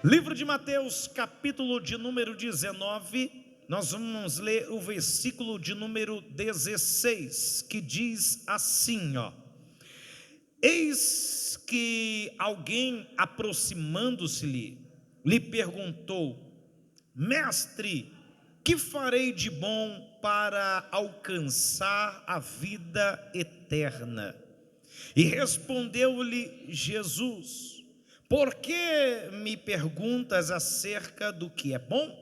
Livro de Mateus, capítulo de número 19, nós vamos ler o versículo de número 16, que diz assim, Eis que alguém aproximando-se-lhe, lhe perguntou: Mestre, que farei de bom para alcançar a vida eterna? E respondeu-lhe Jesus: Por que me perguntas acerca do que é bom?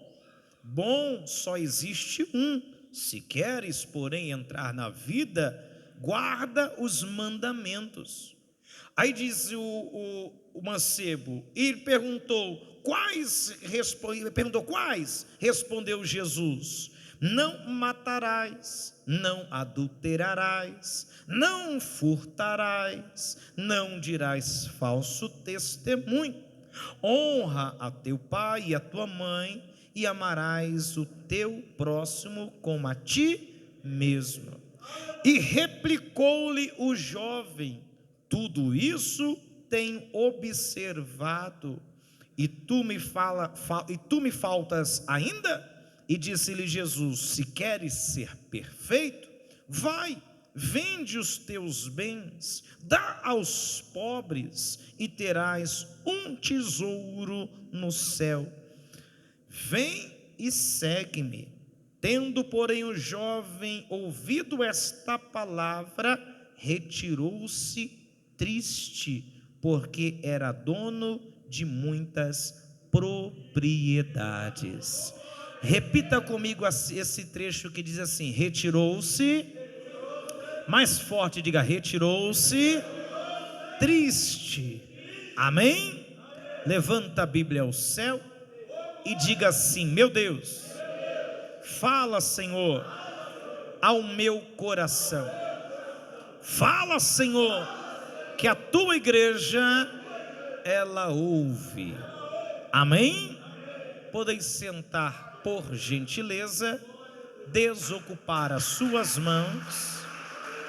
Bom só existe um. Se queres, porém, entrar na vida, guarda os mandamentos. Aí diz o mancebo, e perguntou: quais? Respondeu Jesus: não matarás, não adulterarás, não furtarás, não dirás falso testemunho, honra a teu pai e a tua mãe, e amarás o teu próximo como a ti mesmo. E replicou-lhe o jovem: tudo isso tenho observado, e tu me faltas ainda? E disse-lhe Jesus: se queres ser perfeito, vai, vende os teus bens, dá aos pobres, e terás um tesouro no céu. Vem e segue-me. Tendo, porém, o jovem ouvido esta palavra, retirou-se triste, porque era dono de muitas propriedades. Repita comigo esse trecho que diz assim: retirou-se, mais forte, diga: retirou-se triste. Amém? Levanta a Bíblia ao céu e diga assim: meu Deus, fala, Senhor, ao meu coração. Fala, Senhor, que a tua igreja, ela ouve. Amém? Podem sentar, por gentileza, desocupar as suas mãos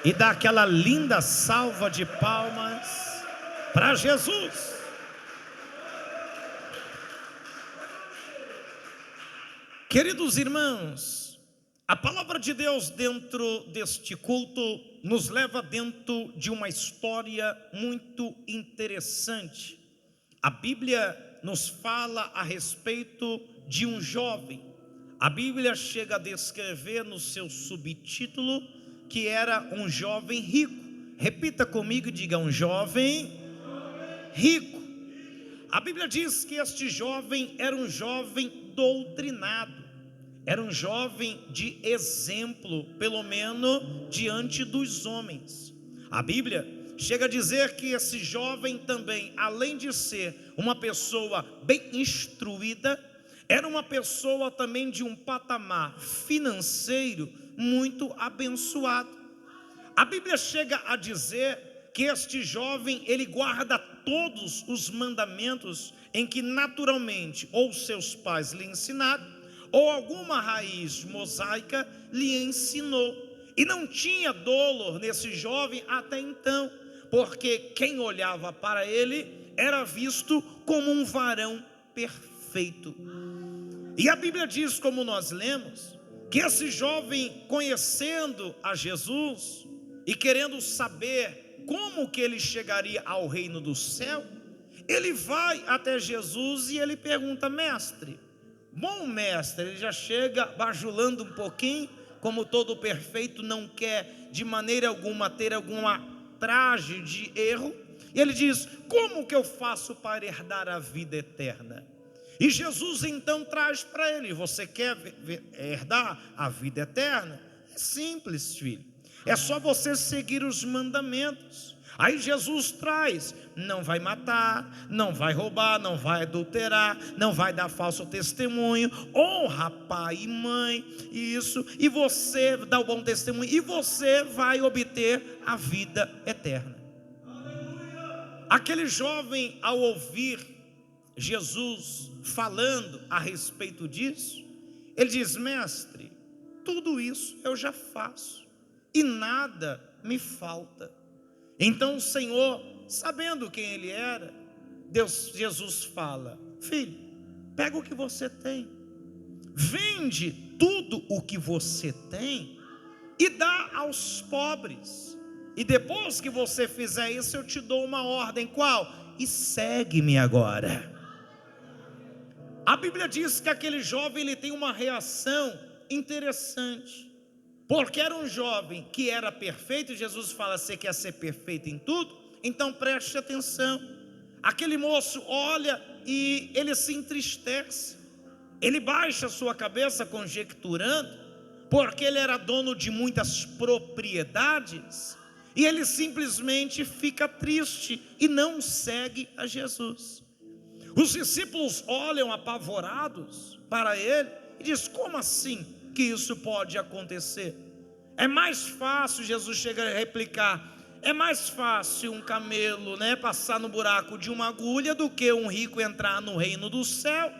e dar aquela linda salva de palmas para Jesus. Queridos irmãos, a palavra de Deus dentro deste culto nos leva dentro de uma história muito interessante. A Bíblia nos fala a respeito de um jovem. A Bíblia chega a descrever no seu subtítulo que era um jovem rico. Repita comigo e diga: um jovem rico. A Bíblia diz que este jovem era um jovem doutrinado, era um jovem de exemplo, pelo menos diante dos homens. A Bíblia chega a dizer que esse jovem também, além de ser uma pessoa bem instruída, era uma pessoa também de um patamar financeiro muito abençoado. A Bíblia chega a dizer que este jovem, ele guarda todos os mandamentos em que naturalmente ou seus pais lhe ensinaram, ou alguma raiz mosaica lhe ensinou. E não tinha dolo nesse jovem até então, porque quem olhava para ele era visto como um varão perfeito. E a Bíblia diz, como nós lemos, que esse jovem, conhecendo a Jesus e querendo saber como que ele chegaria ao reino do céu, ele vai até Jesus e ele pergunta: mestre, bom mestre, ele já chega bajulando um pouquinho, como todo perfeito não quer de maneira alguma ter alguma traje de erro, e ele diz: como que eu faço para herdar a vida eterna? E Jesus então traz para ele: você quer herdar a vida eterna? É simples, filho, é só você seguir os mandamentos. Aí Jesus traz: não vai matar, não vai roubar, não vai adulterar, não vai dar falso testemunho, honra pai e mãe, isso, e você dá o bom testemunho, e você vai obter a vida eterna. Aquele jovem, ao ouvir Jesus falando a respeito disso, ele diz: mestre, tudo isso eu já faço e nada me falta. Então o Senhor, sabendo quem ele era, Jesus fala: filho, Pega o que você tem, vende tudo o que você tem e dá aos pobres. E depois que você fizer isso, eu te dou uma ordem. Qual? E segue-me agora. A Bíblia diz que aquele jovem, ele tem uma reação interessante, porque era um jovem que era perfeito. E Jesus fala: você quer ser perfeito em tudo? Então preste atenção. Aquele moço olha e ele se entristece, ele baixa a sua cabeça conjecturando, porque ele era dono de muitas propriedades, e ele simplesmente fica triste e não segue a Jesus. Os discípulos olham apavorados para ele e dizem: como assim que isso pode acontecer? É mais fácil, Jesus chega a replicar, é mais fácil um camelo, passar no buraco de uma agulha do que um rico entrar no reino do céu.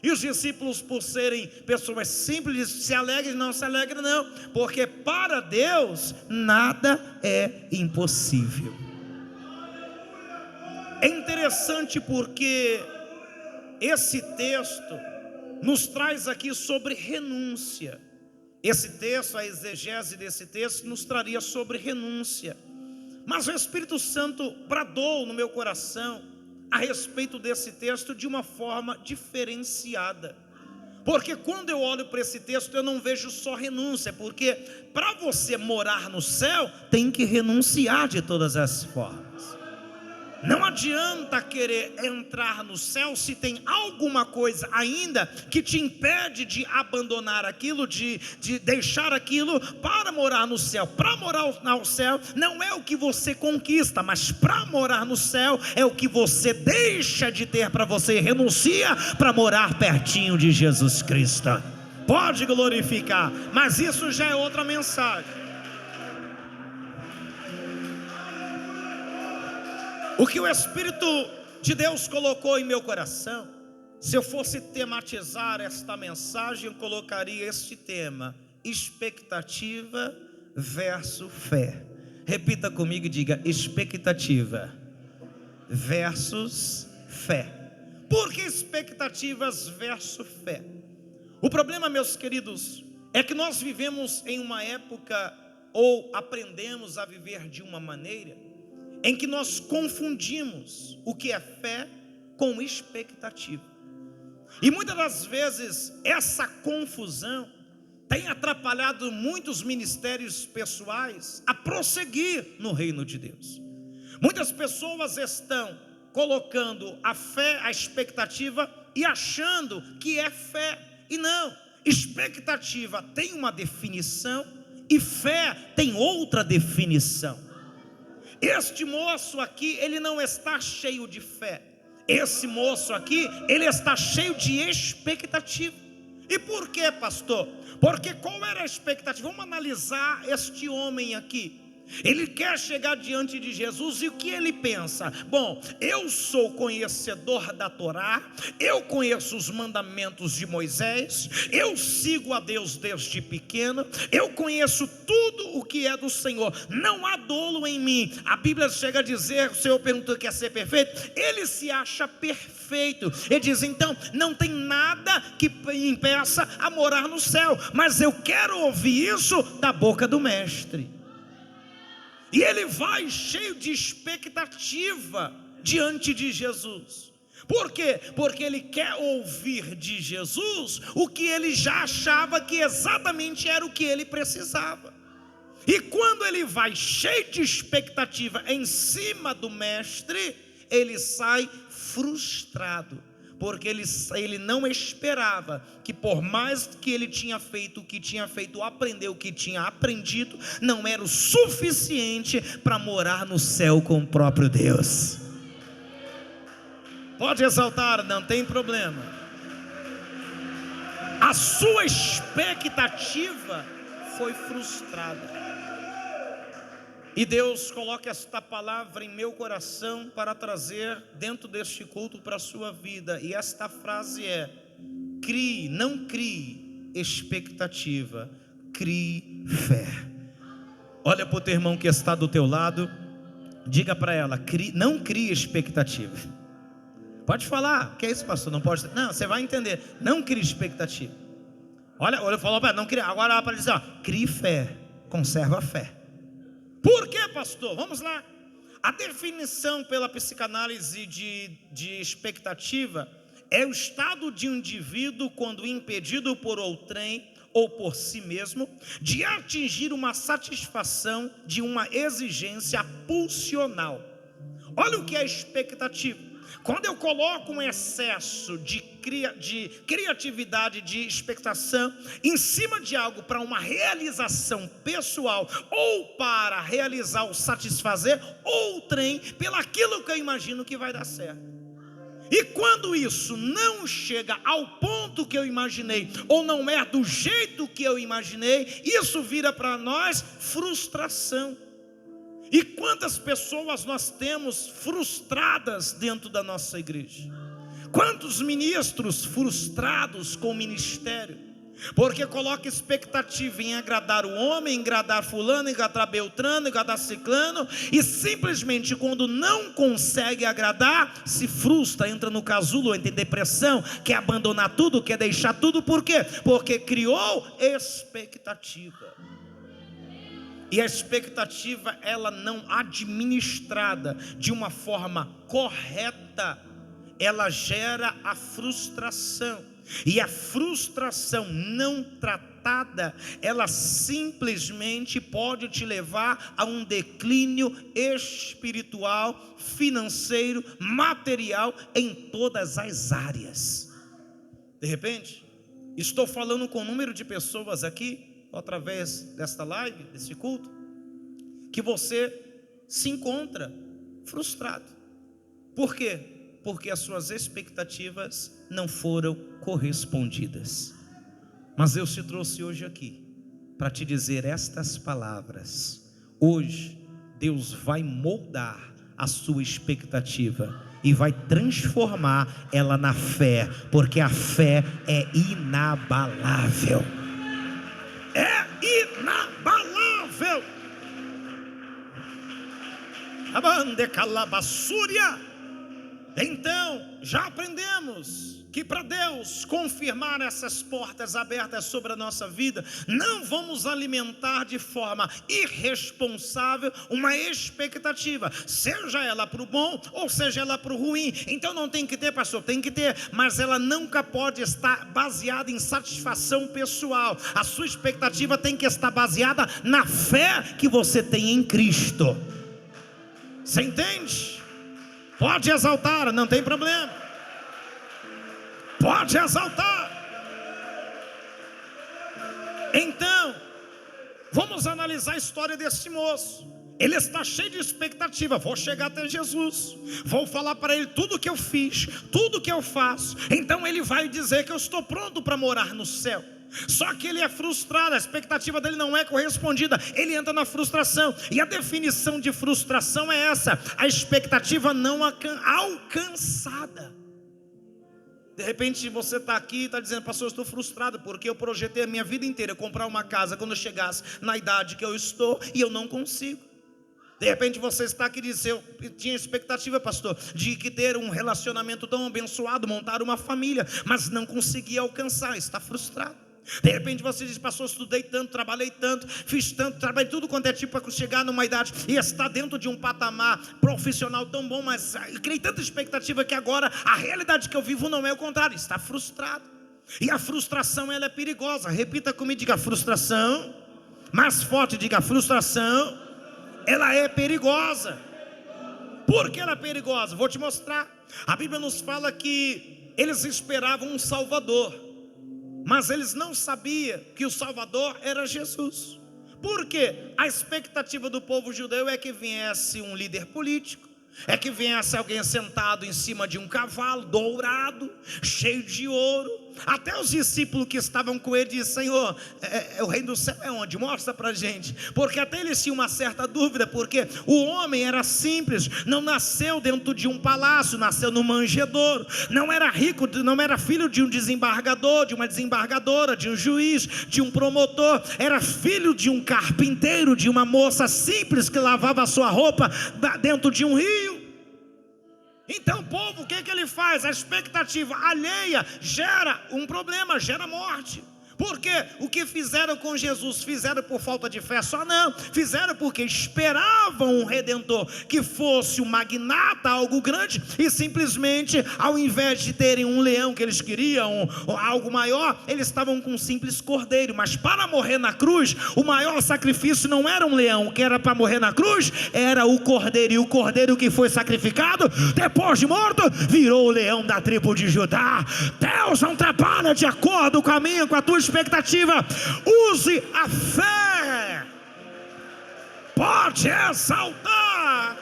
E os discípulos, por serem pessoas simples, se alegrem, não se alegrem não, porque para Deus nada é impossível. É interessante porque esse texto nos traz aqui sobre renúncia. Esse texto, a exegese desse texto nos traria sobre renúncia. Mas o Espírito Santo bradou no meu coração a respeito desse texto de uma forma diferenciada. Porque quando eu olho para esse texto, eu não vejo só renúncia, porque para você morar no céu, tem que renunciar de todas as formas. Não adianta querer entrar no céu se tem alguma coisa ainda que te impede de abandonar aquilo, de deixar aquilo para morar no céu. Para morar no céu não é o que você conquista, mas para morar no céu é o que você deixa de ter para você, renuncia para morar pertinho de Jesus Cristo. Pode glorificar, mas isso já é outra mensagem. O que o Espírito de Deus colocou em meu coração, se eu fosse tematizar esta mensagem, eu colocaria este tema: expectativa versus fé. Repita comigo e diga: expectativa versus fé. Por que expectativas versus fé? O problema, meus queridos, é que nós vivemos em uma época, ou aprendemos a viver de uma maneira, em que nós confundimos o que é fé com expectativa. E muitas das vezes essa confusão tem atrapalhado muitos ministérios pessoais a prosseguir no reino de Deus. Muitas pessoas estão colocando a fé, a expectativa, e achando que é fé. E não, expectativa tem uma definição e fé tem outra definição. Este moço aqui, ele não está cheio de fé. Esse moço aqui, ele está cheio de expectativa. E por quê, pastor? Porque qual era a expectativa? Vamos analisar este homem aqui. Ele quer chegar diante de Jesus e o que ele pensa? Bom, eu sou conhecedor da Torá, eu conheço os mandamentos de Moisés, eu sigo a Deus desde pequeno, eu conheço tudo o que é do Senhor, não há dolo em mim. A Bíblia chega a dizer, o Senhor perguntou: quer ser perfeito? Ele se acha perfeito. Ele diz: então não tem nada que me impeça a morar no céu, mas eu quero ouvir isso da boca do mestre. E ele vai cheio de expectativa diante de Jesus. Por quê? Porque ele quer ouvir de Jesus o que ele já achava que exatamente era o que ele precisava. E quando ele vai cheio de expectativa em cima do mestre, ele sai frustrado. Porque ele não esperava que, por mais que ele tinha feito o que tinha feito, aprendeu o que tinha aprendido, não era o suficiente para morar no céu com o próprio Deus. Pode exaltar, não tem problema. A sua expectativa foi frustrada. E Deus coloca esta palavra em meu coração para trazer dentro deste culto para a sua vida. E esta frase é: crie, não crie expectativa, crie fé. Olha para o teu irmão que está do teu lado, diga para ela: não crie expectativa, Pode falar, que é isso, pastor? Não pode. Não, você vai entender. Não crie expectativa. Olha, ele falou, não cria. Agora para dizer, crie fé, conserva a fé. Por quê, pastor? Vamos lá. A definição pela psicanálise de expectativa é o estado de um indivíduo quando impedido por outrem ou por si mesmo de atingir uma satisfação de uma exigência pulsional. Olha o que é expectativa. Quando eu coloco um excesso de criatividade, de expectação em cima de algo para uma realização pessoal ou para realizar ou satisfazer outrem pelaquilo que eu imagino que vai dar certo. E quando isso não chega ao ponto que eu imaginei, ou não é do jeito que eu imaginei, isso vira para nós frustração. E quantas pessoas nós temos frustradas dentro da nossa igreja? Quantos ministros frustrados com o ministério? Porque coloca expectativa em agradar o homem, em agradar fulano, em agradar Beltrano, em agradar Ciclano, e simplesmente quando não consegue agradar, se frustra, entra no casulo, entra em depressão, quer abandonar tudo, quer deixar tudo. Por quê? Porque criou expectativa. E a expectativa, ela não administrada de uma forma correta, ela gera a frustração. E a frustração não tratada, ela simplesmente pode te levar a um declínio espiritual, financeiro, material, em todas as áreas. De repente, estou falando com um número de pessoas aqui, através desta live, desse culto, que você se encontra frustrado. Por quê? Porque as suas expectativas não foram correspondidas. Mas Deus te trouxe hoje aqui para te dizer estas palavras. Hoje Deus vai moldar a sua expectativa e vai transformar ela na fé, porque a fé é inabalável. É inabalável. Abande calabassúria. Então, já aprendemos que para Deus confirmar essas portas abertas sobre a nossa vida, não vamos alimentar de forma irresponsável uma expectativa, seja ela para o bom ou seja ela para o ruim. Então não tem que ter, pastor, tem que ter, mas ela nunca pode estar baseada em satisfação pessoal. A sua expectativa tem que estar baseada na fé que você tem em Cristo. Você entende? Pode exaltar, não tem problema. Pode exaltar. Então, vamos analisar a história desse moço. Ele está cheio de expectativa. Vou chegar até Jesus, vou falar para ele tudo que eu fiz, tudo que eu faço. Então ele vai dizer que eu estou pronto para morar no céu. Só que ele é frustrado, a expectativa dele não é correspondida, ele entra na frustração. E a definição de frustração é essa: a expectativa não alcançada. De repente você está aqui e está dizendo, pastor, eu estou frustrado porque eu projetei a minha vida inteira comprar uma casa quando eu chegasse na idade que eu estou e eu não consigo. De repente você está aqui e diz, eu tinha expectativa, pastor, de que ter um relacionamento tão abençoado, montar uma família, mas não consegui alcançar, está frustrado. De repente você diz, pastor, estudei tanto, trabalhei tanto, fiz tanto, trabalhei tudo quanto é tipo para chegar numa idade e está dentro de um patamar profissional tão bom, mas criei tanta expectativa que agora a realidade que eu vivo não é o contrário, está frustrado. E a frustração, ela é perigosa. Repita comigo, diga frustração. Mais forte, diga frustração. Ela é perigosa. Por que ela é perigosa? Vou te mostrar. A Bíblia nos fala que eles esperavam um Salvador, mas eles não sabiam que o Salvador era Jesus. Por quê? A expectativa do povo judeu é que viesse um líder político, é que viesse alguém sentado em cima de um cavalo dourado, cheio de ouro. Até os discípulos que estavam com ele disseram, Senhor, o reino do céu é onde? Mostra pra gente. Porque até eles tinham uma certa dúvida, porque o homem era simples, não nasceu dentro de um palácio, nasceu no manjedouro, não era rico, não era filho de um desembargador, de uma desembargadora, de um juiz, de um promotor, era filho de um carpinteiro, de uma moça simples que lavava a sua roupa dentro de um rio. Então o povo, o que ele faz? A expectativa alheia gera um problema, gera morte. Porque o que fizeram com Jesus, fizeram por falta de fé só? Não, fizeram porque esperavam um Redentor que fosse um magnata, algo grande, e simplesmente, ao invés de terem um leão que eles queriam, ou algo maior, eles estavam com um simples cordeiro. Mas para morrer na cruz, o maior sacrifício não era um leão, o que era para morrer na cruz era o cordeiro, e o cordeiro que foi sacrificado, depois de morto, virou o leão da tribo de Judá. Deus não trabalha de acordo com a minha, com a tua expectativa. Use a fé. Pode exaltar.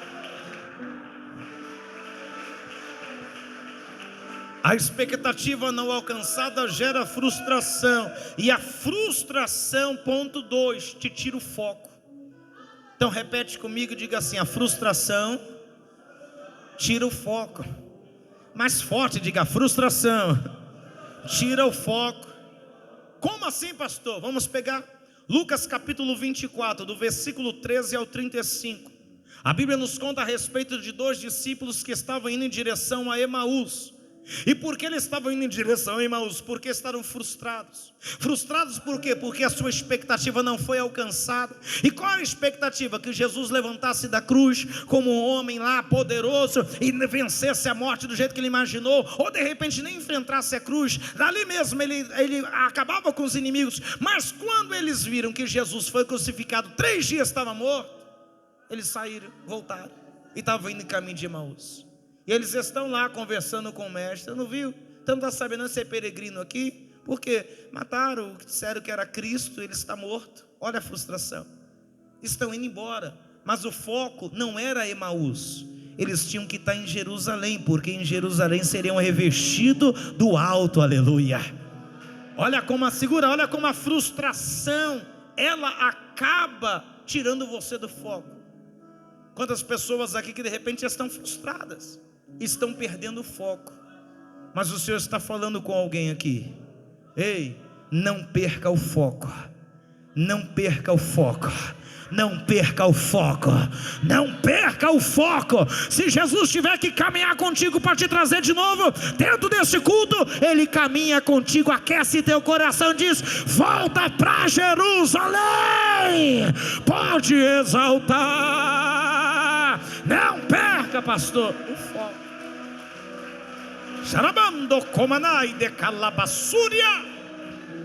A expectativa não alcançada gera frustração, e a frustração, ponto 2, te tira o foco. Então repete comigo, diga assim: a frustração tira o foco. Mais forte, diga: a frustração tira o foco. Como assim, pastor? Vamos pegar Lucas capítulo 24, do versículo 13 ao 35. A Bíblia nos conta a respeito de 2 discípulos que estavam indo em direção a Emaús. E por que eles estavam indo em direção a Emaús? Porque estavam frustrados. Frustrados por quê? Porque a sua expectativa não foi alcançada. E qual era a expectativa? Que Jesus levantasse da cruz como um homem lá poderoso e vencesse a morte do jeito que ele imaginou, ou de repente nem enfrentasse a cruz. Dali mesmo ele acabava com os inimigos. Mas quando eles viram que Jesus foi crucificado, 3 dias estava morto, eles saíram, voltaram e estavam indo em caminho de Emaús. E eles estão lá conversando com o mestre. Não viu? Então não está sabendo ser peregrino aqui? Porque mataram, disseram que era Cristo, ele está morto. Olha a frustração. Estão indo embora, mas o foco não era Emaús. Eles tinham que estar em Jerusalém, porque em Jerusalém seriam revestidos do alto, aleluia. Olha como olha como a frustração, ela acaba tirando você do foco. Quantas pessoas aqui que de repente estão frustradas, estão perdendo o foco. Mas o Senhor está falando com alguém aqui: ei, não perca o foco. Não perca o foco. Não perca o foco. Não perca o foco. Se Jesus tiver que caminhar contigo para te trazer de novo dentro desse culto, Ele caminha contigo, aquece teu coração, diz: volta para Jerusalém. Pode exaltar. Não perca, pastor, o foco. Xarabando comanai de calabassúria.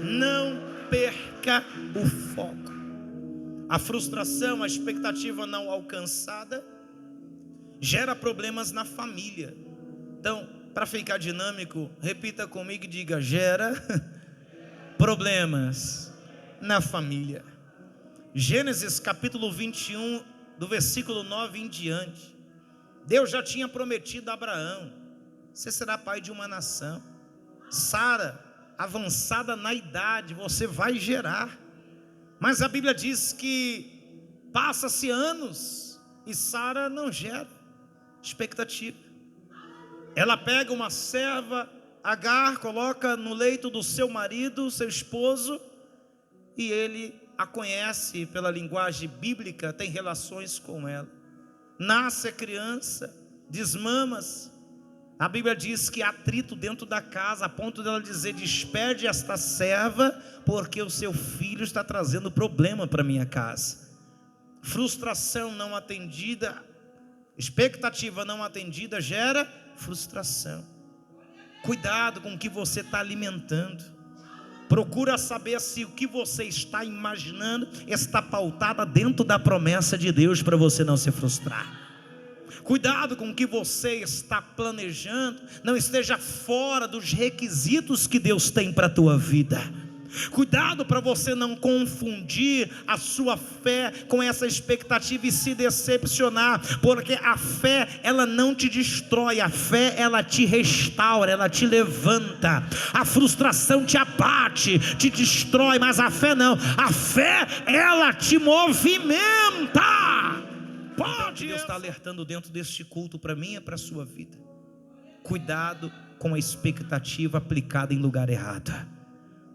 Não perca o foco. A frustração, a expectativa não alcançada gera problemas na família. Então, para ficar dinâmico, repita comigo e diga: gera problemas na família. Gênesis capítulo 21, do versículo 9 em diante. Deus já tinha prometido a Abraão: você será pai de uma nação. Sara, avançada na idade, você vai gerar. Mas a Bíblia diz que passa-se anos e Sara não gera. Expectativa. Ela pega uma serva, Agar, coloca no leito do seu marido, seu esposo, e ele a conhece pela linguagem bíblica, tem relações com ela. Nasce a criança, desmama-se. A Bíblia diz que há atrito dentro da casa, a ponto dela dizer: despede esta serva, porque o seu filho está trazendo problema para minha casa. Frustração não atendida, expectativa não atendida gera frustração. Cuidado com o que você está alimentando. Procura saber se o que você está imaginando está pautada dentro da promessa de Deus, para você não se frustrar. Cuidado com o que você está planejando, não esteja fora dos requisitos que Deus tem para a tua vida. Cuidado para você não confundir a sua fé com essa expectativa e se decepcionar, porque a fé, ela não te destrói, a fé, ela te restaura, ela te levanta. A frustração te abate, te destrói, mas a fé não. A fé, ela te movimenta. Pode. Deus está alertando dentro deste culto para mim e para a sua vida. Cuidado com a expectativa aplicada em lugar errado.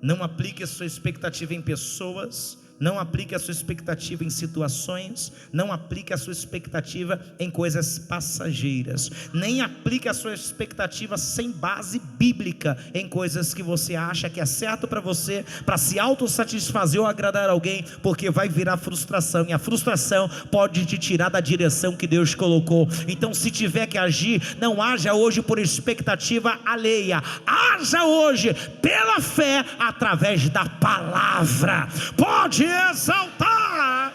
Não aplique a sua expectativa em pessoas, Não aplique a sua expectativa em situações, não aplique a sua expectativa em coisas passageiras, nem aplique a sua expectativa sem base bíblica em coisas que você acha que é certo para você, para se autossatisfazer ou agradar alguém, porque vai virar frustração, e a frustração pode te tirar da direção que Deus colocou. Então, se tiver que agir, não haja hoje por expectativa alheia, haja hoje pela fé, através da palavra. Pode exaltar.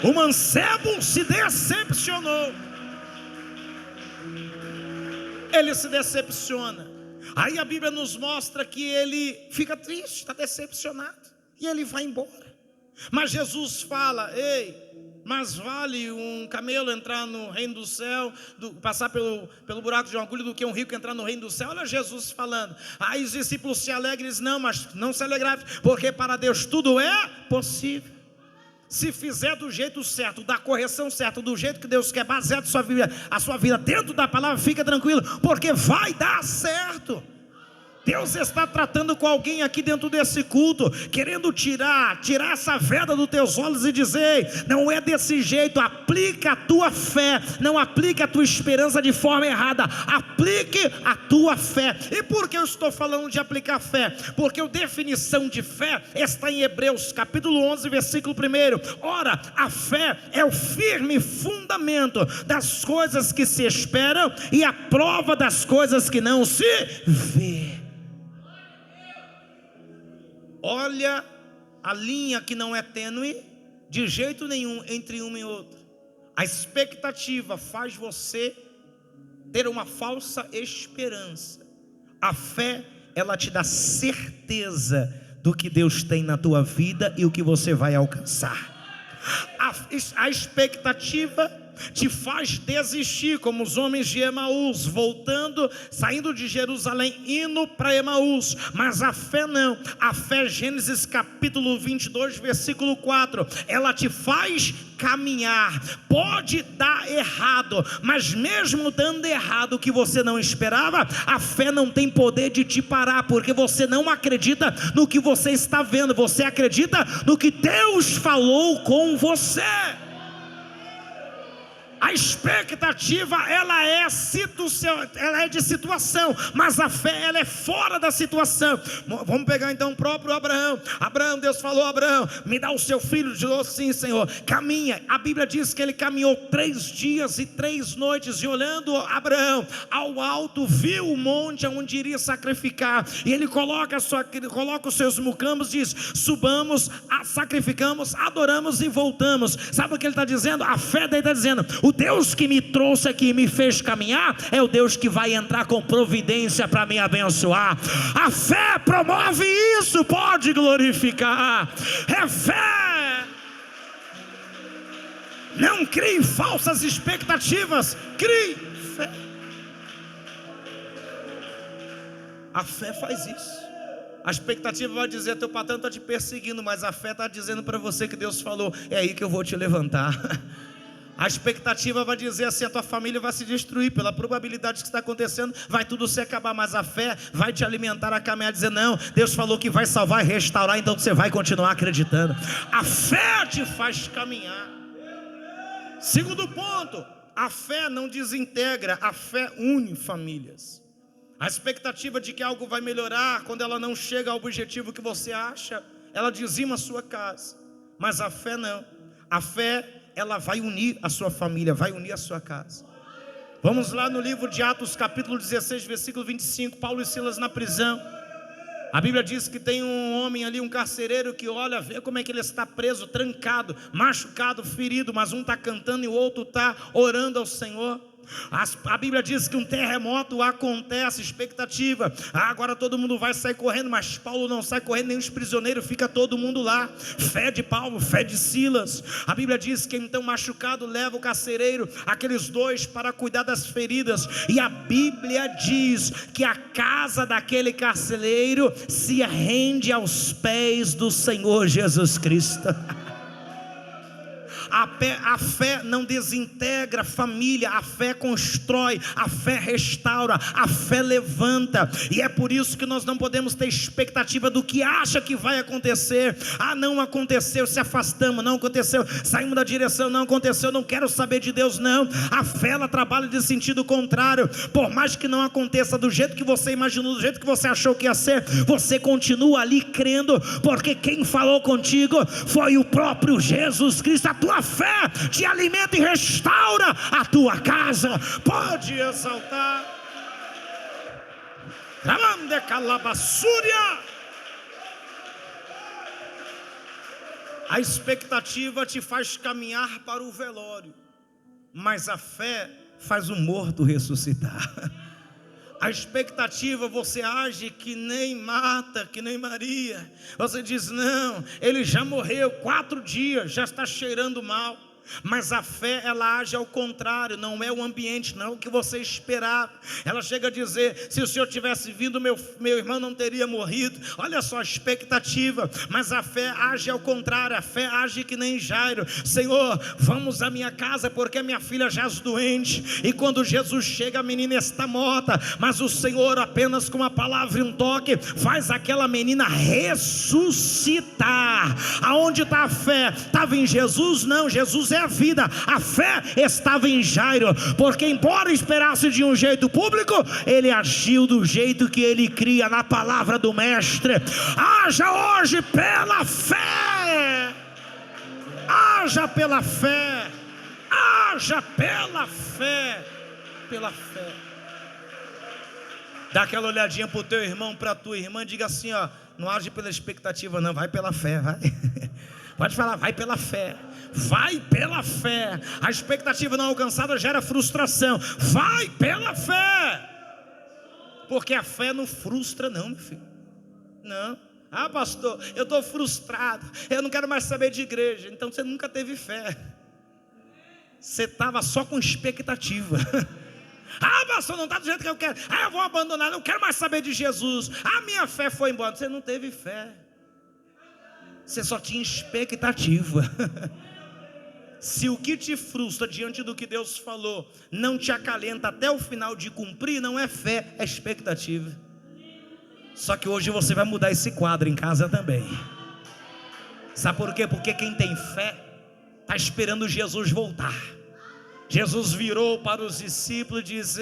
O mancebo se decepcionou. Ele se decepciona. Aí a Bíblia nos mostra que ele fica triste, está decepcionado, e ele vai embora. Mas Jesus fala: ei, mais vale um camelo entrar no reino do céu, passar pelo buraco de uma agulha, do que um rico entrar no reino do céu. Olha Jesus falando. Aí os discípulos se alegram, não, mas não se alegraram, porque para Deus tudo é possível. Se fizer do jeito certo, da correção certa, do jeito que Deus quer, baseado a sua vida dentro da palavra, fica tranquilo, porque vai dar certo. Deus está tratando com alguém aqui dentro desse culto, querendo tirar essa veda dos teus olhos e dizer: não é desse jeito. Aplica a tua fé, não aplique a tua esperança de forma errada, aplique a tua fé. E por que eu estou falando de aplicar fé? Porque a definição de fé está em Hebreus capítulo 11 versículo 1. Ora, a fé é o firme fundamento das coisas que se esperam e a prova das coisas que não se vê. Olha a linha que não é tênue de jeito nenhum entre uma e outra. A expectativa faz você ter uma falsa esperança. A fé, ela te dá certeza do que Deus tem na tua vida e o que você vai alcançar. A expectativa te faz desistir, como os homens de Emaús, saindo de Jerusalém, indo para Emaús. Mas a fé não. A fé, Gênesis capítulo 22 versículo 4, ela te faz caminhar. Pode dar errado, mas mesmo dando errado o que você não esperava, a fé não tem poder de te parar, porque você não acredita no que você está vendo, você acredita no que Deus falou com você. A expectativa, ela é de situação, mas a fé, ela é fora da situação. Vamos pegar então o próprio Abraão. Deus falou: Abraão, me dá o seu filho. Ele falou: sim, Senhor. Caminha. A Bíblia diz que ele caminhou 3 dias e 3 noites, e olhando Abraão ao alto, viu o monte onde iria sacrificar, e ele coloca os seus mucambos, diz: subamos, sacrificamos, adoramos e voltamos. Sabe o que ele está dizendo? A fé dele está dizendo: o Deus que me trouxe aqui e me fez caminhar é o Deus que vai entrar com providência para me abençoar. A fé promove isso. Pode glorificar. É fé. Não crie falsas expectativas, crie fé. A fé faz isso. A expectativa vai dizer: teu patrão está te perseguindo, mas a fé está dizendo para você que Deus falou: é aí que eu vou te levantar. A expectativa vai dizer assim: a tua família vai se destruir, pela probabilidade que está acontecendo, vai tudo se acabar. Mas a fé vai te alimentar a caminhar, dizer: não, Deus falou que vai salvar e restaurar, então você vai continuar acreditando. A fé te faz caminhar. Segundo ponto, a fé não desintegra, a fé une famílias. A expectativa de que algo vai melhorar, quando ela não chega ao objetivo que você acha, ela dizima a sua casa. Mas a fé não. A fé, ela vai unir a sua família, vai unir a sua casa. Vamos lá no livro de Atos capítulo 16 versículo 25, Paulo e Silas na prisão. A Bíblia diz que tem um homem ali, um carcereiro, que olha, vê como é que ele está preso, trancado, machucado, ferido, mas um está cantando e o outro está orando ao Senhor. A Bíblia diz que um terremoto acontece, expectativa, agora todo mundo vai sair correndo, mas Paulo não sai correndo, nem os prisioneiros, fica todo mundo lá. Fé de Paulo, fé de Silas. A Bíblia diz que então machucado leva o carcereiro, aqueles dois, para cuidar das feridas, e a Bíblia diz que a casa daquele carcereiro se rende aos pés do Senhor Jesus Cristo. A fé não desintegra a família, a fé constrói, a fé restaura, a fé levanta. E é por isso que nós não podemos ter expectativa do que acha que vai acontecer. Não aconteceu, se afastamos, não aconteceu, saímos da direção, não aconteceu, não quero saber de Deus, não. A fé, ela trabalha de sentido contrário. Por mais que não aconteça do jeito que você imaginou, do jeito que você achou que ia ser, você continua ali crendo, porque quem falou contigo foi o próprio Jesus Cristo. A tua fé te alimenta e restaura a tua casa. Pode exaltar. Grande calabaçúria. A expectativa te faz caminhar para o velório, mas a fé faz o morto ressuscitar. A expectativa, você age que nem Marta, que nem Maria. Você diz, não, ele já morreu 4 dias, já está cheirando mal. Mas a fé, ela age ao contrário, não é o ambiente, não é o que você esperava. Ela chega a dizer, se o Senhor tivesse vindo, meu irmão não teria morrido. Olha só a expectativa. Mas a fé age ao contrário, a fé age que nem Jairo. Senhor, vamos à minha casa, porque minha filha jaz doente. E quando Jesus chega, a menina está morta, mas o Senhor apenas com uma palavra e um toque, faz aquela menina ressuscitar. Aonde está a fé? Estava em Jesus? Não, Jesus é a vida. A fé estava em Jairo, porque embora esperasse de um jeito público, ele agiu do jeito que ele cria, na palavra do mestre. Haja hoje pela fé, haja pela fé, haja pela fé, pela fé. Dá aquela olhadinha para o teu irmão, para a tua irmã, diga assim, ó, não age pela expectativa não, vai pela fé, vai. Pode falar, vai pela fé. Vai pela fé. A expectativa não alcançada gera frustração. Vai pela fé. Porque a fé não frustra não, meu filho. Não. Pastor, eu estou frustrado, eu não quero mais saber de igreja. Então você nunca teve fé. Você estava só com expectativa. Pastor, não está do jeito que eu quero. Eu vou abandonar, não quero mais saber de Jesus. Minha fé foi embora. Você não teve fé. Você só tinha expectativa. Se o que te frustra diante do que Deus falou não te acalenta até o final de cumprir, não é fé, é expectativa. Só que hoje você vai mudar esse quadro em casa também. Sabe por quê? Porque quem tem fé está esperando Jesus voltar. Jesus virou para os discípulos e disse,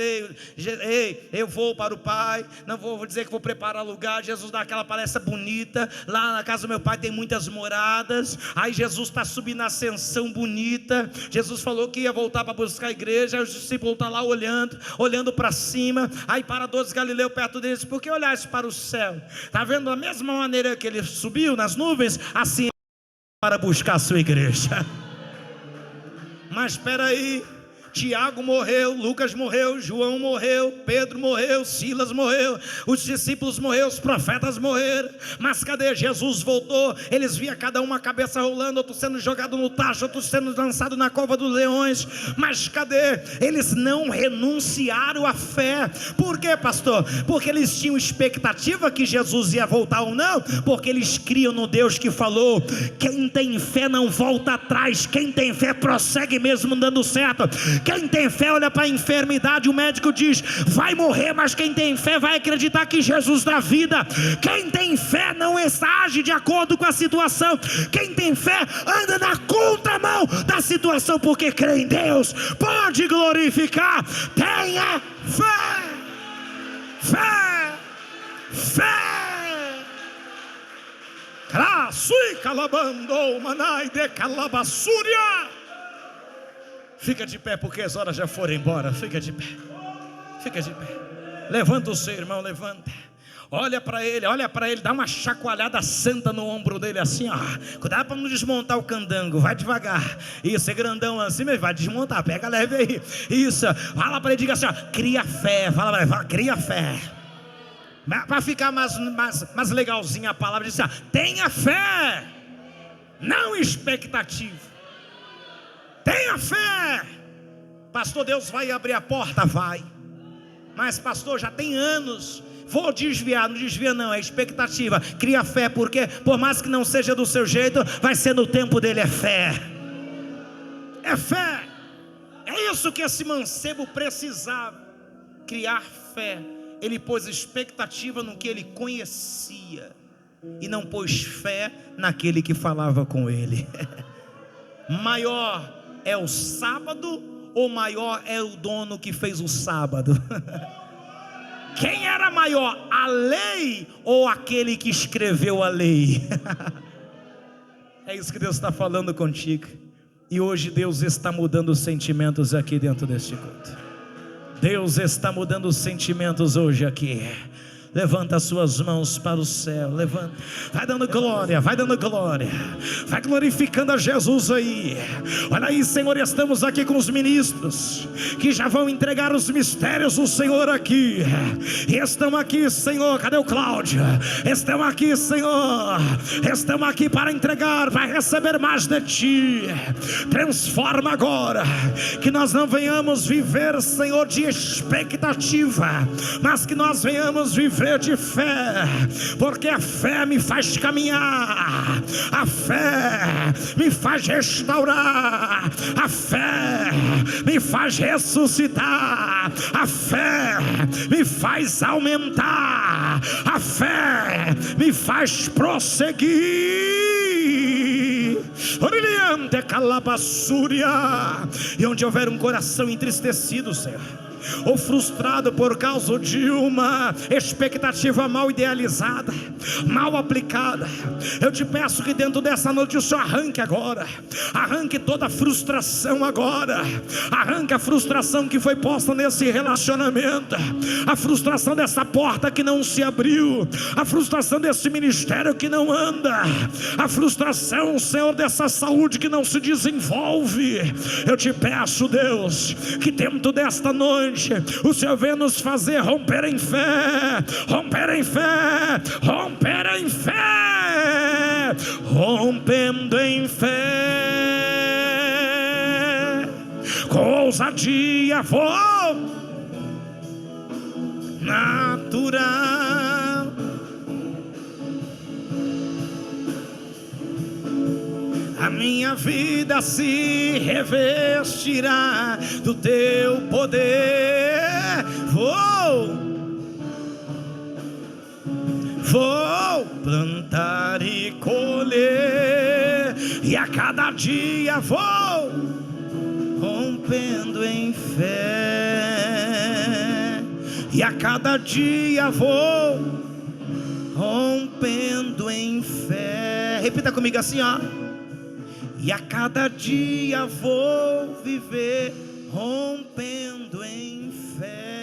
ei, eu vou para o Pai, não vou dizer que vou preparar lugar. Jesus dá aquela palestra bonita, lá na casa do meu Pai tem muitas moradas. Aí Jesus está subindo a ascensão bonita. Jesus falou que ia voltar para buscar a igreja. Aí os discípulos estão lá olhando para cima. Aí para 12 Galileu perto deles, por que olhaste para o céu? Está vendo da mesma maneira que ele subiu nas nuvens, assim para buscar a sua igreja. Mas espera aí, Tiago morreu, Lucas morreu, João morreu, Pedro morreu, Silas morreu, os discípulos morreram, os profetas morreram. Mas cadê? Jesus voltou. Eles viam cada uma a cabeça rolando, outro sendo jogado no tacho, outro sendo lançado na cova dos leões. Mas cadê? Eles não renunciaram à fé. Por quê, pastor? Porque eles tinham expectativa que Jesus ia voltar ou não? Porque eles criam no Deus que falou. Quem tem fé não volta atrás. Quem tem fé prossegue mesmo dando certo. Quem tem fé olha para a enfermidade, o médico diz, vai morrer, mas quem tem fé vai acreditar que Jesus dá vida. Quem tem fé não age de acordo com a situação. Quem tem fé anda na contramão da situação, porque crê em Deus. Pode glorificar. Tenha fé. Fé. Fé. Crasui calabando manai de calabaçúria. Fica de pé, porque as horas já foram embora. Fica de pé. Fica de pé. Levanta o seu irmão, levanta. Olha para ele, dá uma chacoalhada santa no ombro dele assim, ó. Cuidado para não desmontar o candango, vai devagar. Isso, é grandão assim, mas vai desmontar, pega leve aí. Isso, fala para ele, diga assim, ó, cria fé. Fala para ele, cria fé. Para ficar mais legalzinha a palavra, diz assim, ó, tenha fé, não expectativa. Tenha fé. Pastor, Deus vai abrir a porta? Vai. Mas pastor, já tem anos. Vou desviar, não desvia não, é expectativa. Cria fé, porque por mais que não seja do seu jeito, vai ser no tempo dele, é fé. É fé. É isso que esse mancebo precisava, criar fé. Ele pôs expectativa no que ele conhecia e não pôs fé naquele que falava com ele. Maior é o sábado ou maior é o dono que fez o sábado? Quem era maior, a lei ou aquele que escreveu a lei? É isso que Deus está falando contigo. E hoje Deus está mudando os sentimentos aqui dentro deste culto. Deus está mudando os sentimentos hoje aqui. Levanta as suas mãos para o céu. Levanta, vai dando glória, vai dando glória, vai glorificando a Jesus aí. Olha aí, Senhor, estamos aqui com os ministros que já vão entregar os mistérios do Senhor aqui. E estão aqui, Senhor, cadê o Cláudio? Estão aqui, Senhor, estão aqui para entregar, para receber mais de Ti. Transforma agora, que nós não venhamos viver, Senhor, de expectativa, mas que nós venhamos viver de fé, porque a fé me faz caminhar, a fé me faz restaurar, a fé me faz ressuscitar, a fé me faz aumentar, a fé me faz prosseguir. E onde houver um coração entristecido, Senhor, ou frustrado por causa de uma expectativa mal idealizada, mal aplicada, eu te peço que dentro dessa noite o Senhor arranque agora, arranque toda a frustração agora, arranque a frustração que foi posta nesse relacionamento, a frustração dessa porta que não se abriu, a frustração desse ministério que não anda, a frustração, Senhor, dessa saúde que não se desenvolve. Eu te peço, Deus, que dentro desta noite o Senhor vem nos fazer romper em fé, romper em fé, romper em fé, rompendo em fé, com ousadia vou natural. A minha vida se revestirá do Teu poder. Vou plantar e colher, e a cada dia vou rompendo em fé, e a cada dia vou rompendo em fé. Repita comigo assim, ó. E a cada dia vou viver rompendo em fé.